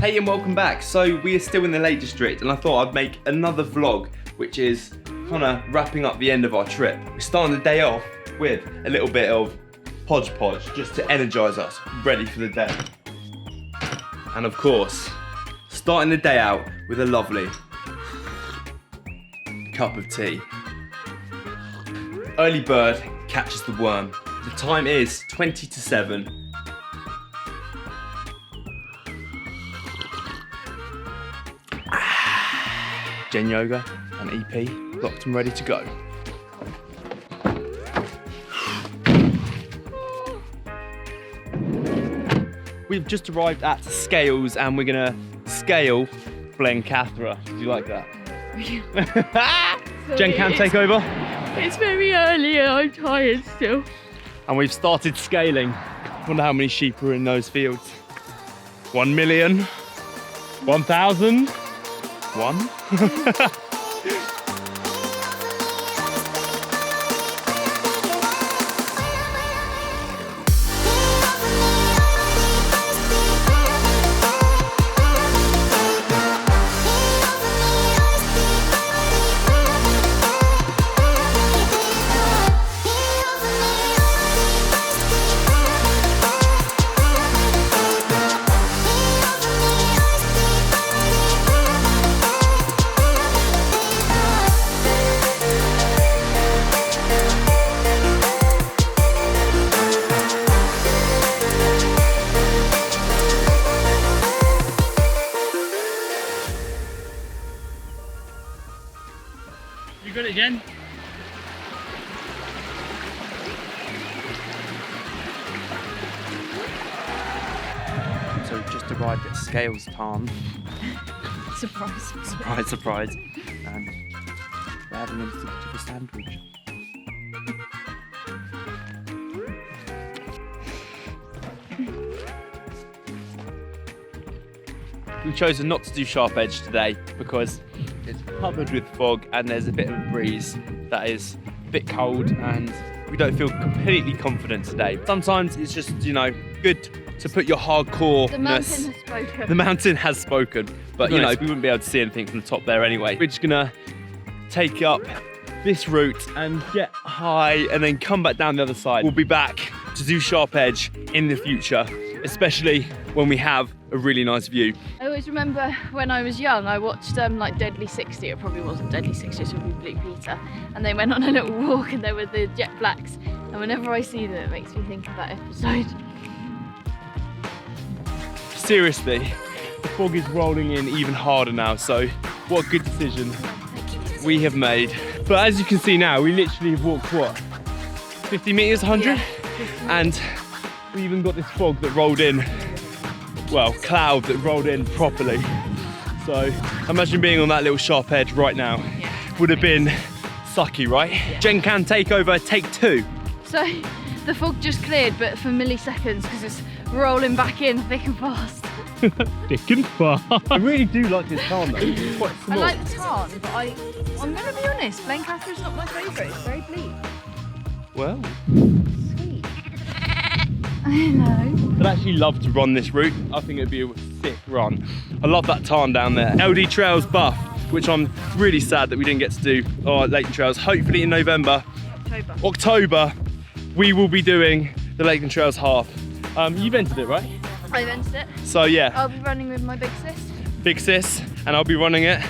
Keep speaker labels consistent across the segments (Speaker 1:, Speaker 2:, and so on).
Speaker 1: Hey and welcome back. So we are still in the Lake District and I thought I'd make another vlog which is kind of wrapping up the end of our trip. We're starting the day off with a little bit of podge just to energise us, ready for the day. And of course, starting the day out with a lovely cup of tea. Early bird catches the worm. The time is 20 to 7. Gen Yoga and EP, locked and ready to go. We've just arrived at Scales and we're gonna scale Blencathra. Do you like that? Jen can take over.
Speaker 2: It's very early and I'm tired still.
Speaker 1: And we've started scaling. Wonder how many sheep are in those fields. 1 million, 1,000, 1.
Speaker 2: You got it, Jen?
Speaker 1: So we've just arrived at Scales Farm.
Speaker 2: Surprise.
Speaker 1: Surprise, surprise. And we're having a little bit of a sandwich. We've chosen not to do Sharp Edge today because it's covered with fog and there's a bit of a breeze that is a bit cold and we don't feel completely confident today. Sometimes it's just, you know, good to put your hardcore-ness.
Speaker 2: The mountain has spoken.
Speaker 1: The mountain has spoken, but you know, we wouldn't be able to see anything from the top there anyway. We're just gonna take up this route and get high and then come back down the other side. We'll be back to do Sharp Edge in the future, especially when we have a really nice view.
Speaker 2: I always remember when I was young, I watched like Deadly 60, it probably wasn't Deadly 60, it would be Blue Peter, and they went on a little walk and there were the jet blacks, and whenever I see them it makes me think of that episode.
Speaker 1: Seriously, the fog is rolling in even harder now, so what a good decision we have made. But as you can see now, we literally have walked, what, 50 metres, 100?
Speaker 2: Yeah,
Speaker 1: and we even got this fog that rolled in, well, cloud that rolled in properly. So imagine being on that little sharp edge right now.
Speaker 2: Yeah.
Speaker 1: Would have been sucky, right?
Speaker 2: Yeah.
Speaker 1: Jen can take over, take 2.
Speaker 2: So the fog just cleared, but for milliseconds because it's rolling back in thick and fast.
Speaker 1: Thick and fast. I really do like this tarn though, it's quite small.
Speaker 2: I like the tarn, but I'm going to be honest, Blencathra is not my favourite, it's very bleak.
Speaker 1: Well.
Speaker 2: Sweet. I know.
Speaker 1: I'd actually love to run this route. I think it'd be a sick run. I love that tarn down there. LD Trails Buff, which I'm really sad that we didn't get to do our Lake Trails. Hopefully in November, October, we will be doing the Lake Trails half. You've entered it, right?
Speaker 2: I've entered it.
Speaker 1: So yeah.
Speaker 2: I'll be running with my big sis.
Speaker 1: Big sis, and I'll be running it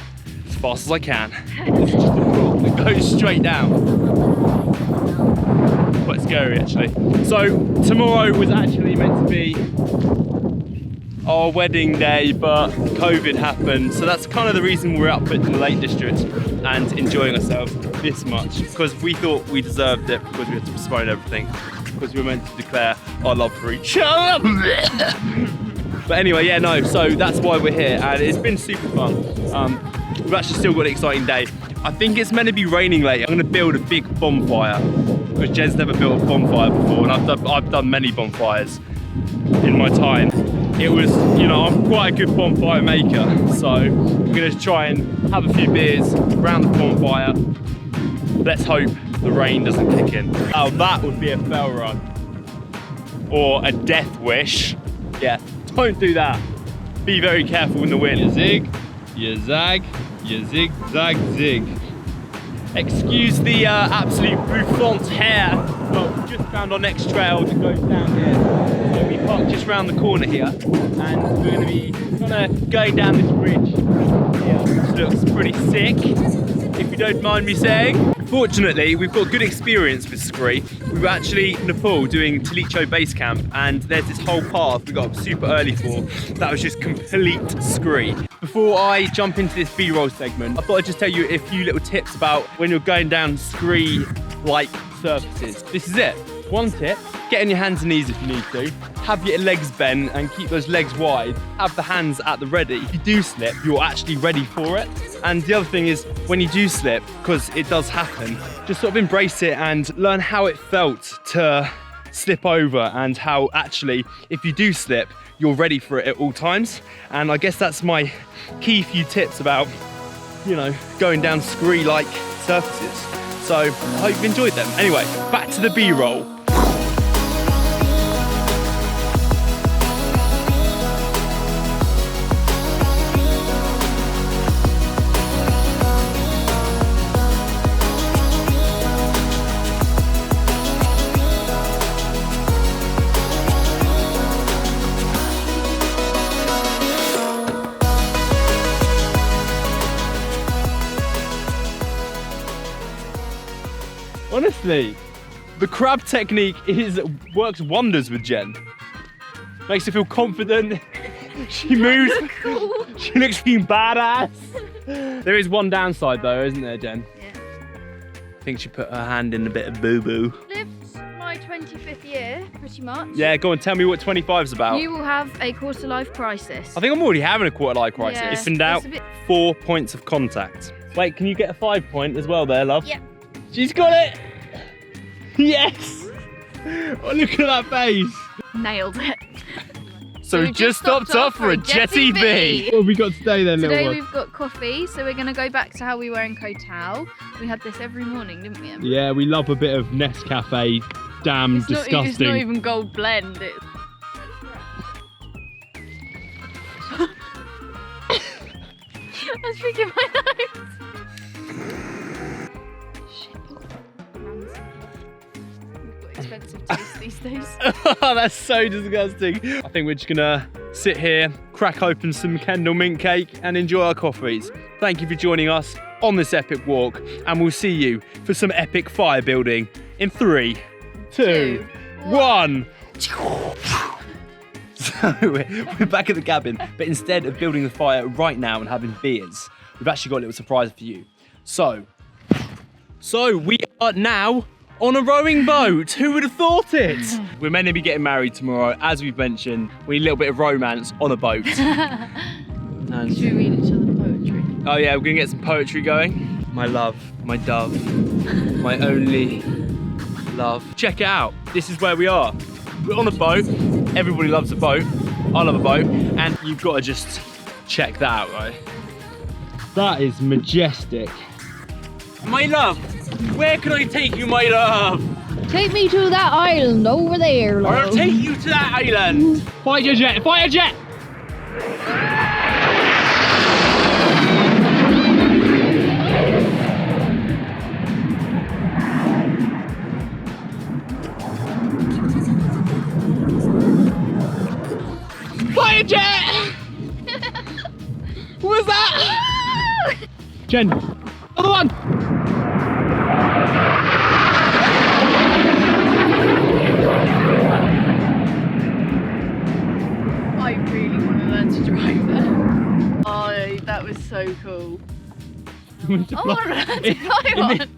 Speaker 1: as fast as I can. It's just a walk that goes straight down. Quite scary actually. So tomorrow was actually meant to be our wedding day, but COVID happened. So that's kind of the reason we're up in the Lake District and enjoying ourselves this much, because we thought we deserved it because we had to postpone everything, because we were meant to declare our love for each other. But anyway, yeah, no, so that's why we're here and it's been super fun. We've actually still got an exciting day. I think it's meant to be raining later. I'm gonna build a big bonfire because Jen's never built a bonfire before, and I've done many bonfires in my time. It was, you know, I'm quite a good bonfire maker, so I'm gonna try and have a few beers around the bonfire. Let's hope the rain doesn't kick in. Oh, that would be a fell run. Or a death wish. Yeah, don't do that. be very careful in the wind. You zig, you zag, you zig, zag, zig. Excuse the absolute bouffant hair, but we've just found our next trail that goes down here. So we parked just round the corner here, and we're going to be going down this bridge here, which looks pretty sick, if you don't mind me saying. Fortunately, we've got good experience with Scree. We were actually in Nepal doing Talicho base camp, and there's this whole path we got up super early for that was just complete Scree. Before I jump into this B-roll segment, I thought I'd just tell you a few little tips about when you're going down Scree-like surfaces. This is it. One tip, get on your hands and knees if you need to. Have your legs bent and keep those legs wide. Have the hands at the ready. If you do slip, you're actually ready for it. And the other thing is, when you do slip, because it does happen, just sort of embrace it and learn how it felt to slip over, and how actually, if you do slip, you're ready for it at all times. And I guess that's my key few tips about, you know, going down Scree-like surfaces. So I hope you've enjoyed them. Anyway, back to the B-roll. Honestly, the crab technique works wonders with Jen. Makes her feel confident. She moves. She looks badass. There is one downside though, isn't there, Jen?
Speaker 2: Yeah.
Speaker 1: I think she put her hand in a bit of boo-boo.
Speaker 2: Lived my 25th year, pretty much.
Speaker 1: Yeah, go on, tell me what 25's about.
Speaker 2: You will have a quarter-life crisis.
Speaker 1: I think I'm already having a quarter-life crisis.
Speaker 2: Yeah,
Speaker 1: if in doubt, 4 points of contact. Wait, can you get a 5 point as well there, love?
Speaker 2: Yep.
Speaker 1: She's got it! Yes! Oh, look at that face!
Speaker 2: Nailed it.
Speaker 1: So we just stopped off for a Jetty B. What have we got today then, little
Speaker 2: Today
Speaker 1: one?
Speaker 2: we've got coffee, so we're going to go back to how we were in Koh Tao. We had this every morning, didn't we, Em?
Speaker 1: Yeah, we love a bit of Nescafe. Damn disgusting.
Speaker 2: It's not even gold blend. I was picking my nose. Expensive taste these days.
Speaker 1: Oh, that's so disgusting. I think we're just gonna sit here, crack open some Kendal mint cake and enjoy our coffees. Thank you for joining us on this epic walk, and we'll see you for some epic fire building in 3, 2, 1. So we're back at the cabin, but instead of building the fire right now and having beers, we've actually got a little surprise for you. So we are now on a rowing boat. Who would have thought it? We're meant to be getting married tomorrow, as we've mentioned. We need a little bit of romance on a boat.
Speaker 2: Should we read each other poetry?
Speaker 1: Oh yeah, we're gonna get some poetry going. My love, my dove, my only love. Check it out. This is where we are. We're on a boat. Everybody loves a boat. I love a boat. And you've got to just check that out, right? That is majestic. My love, where can I take you, my love?
Speaker 2: Take me to that island over there, love.
Speaker 1: I'll take you to that island. Fight a jet, fight a jet! Fight a jet! What was that? Jen, other one!
Speaker 2: I really want to learn to drive that. Oh, that was so cool. I want to learn to fly one.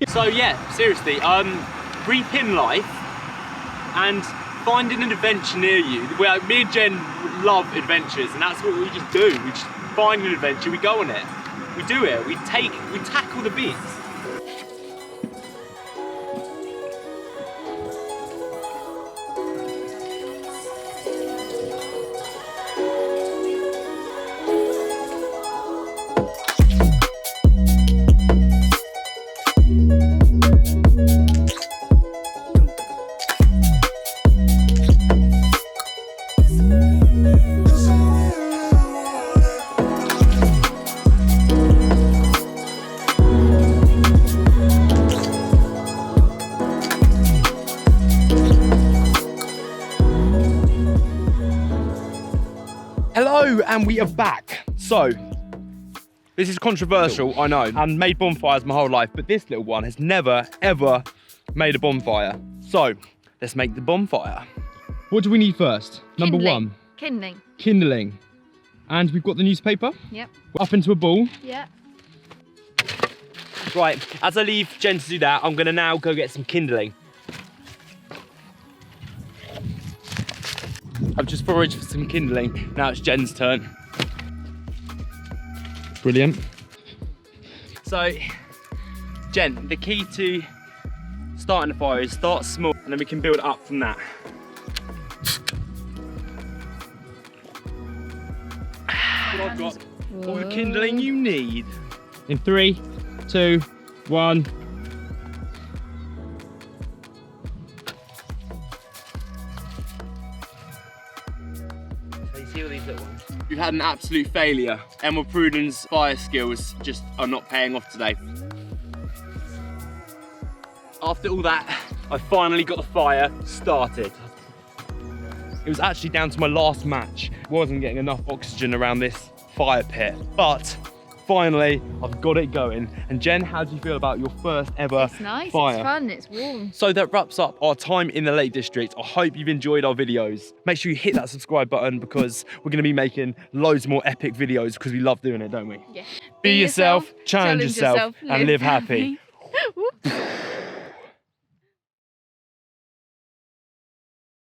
Speaker 1: So yeah, seriously, repin life and finding an adventure near you. Me and Jen love adventures, and that's what we just do. We just find an adventure, we go on it. We do it, we tackle the beats. Hello, and we are back. So, this is controversial, I know, and made bonfires my whole life, but this little one has never, ever made a bonfire. So, let's make the bonfire. What do we need first? Number one.
Speaker 2: Kindling.
Speaker 1: Kindling. And we've got the newspaper.
Speaker 2: Yep.
Speaker 1: Up into a ball.
Speaker 2: Yep.
Speaker 1: Right, as I leave Jen to do that, I'm gonna now go get some kindling. I've just foraged for some kindling. Now it's Jen's turn. Brilliant. So, Jen, the key to starting a fire is start small and then we can build up from that. I've got all the kindling you need. In 3, 2, 1. So you see all these little ones? We've had an absolute failure. Emil Pruden's fire skills just are not paying off today. After all that, I finally got the fire started. It was actually down to my last match. I wasn't getting enough oxygen around this fire pit, but finally I've got it going. And Jen, how do you feel about your first ever
Speaker 2: It's nice,
Speaker 1: fire?
Speaker 2: it's fun, it's warm.
Speaker 1: So that wraps up our time in the Lake District. I hope you've enjoyed our videos. Make sure you hit that subscribe button because we're gonna be making loads more epic videos because we love doing it, don't we?
Speaker 2: Yeah.
Speaker 1: Be yourself, challenge yourself, and live happy.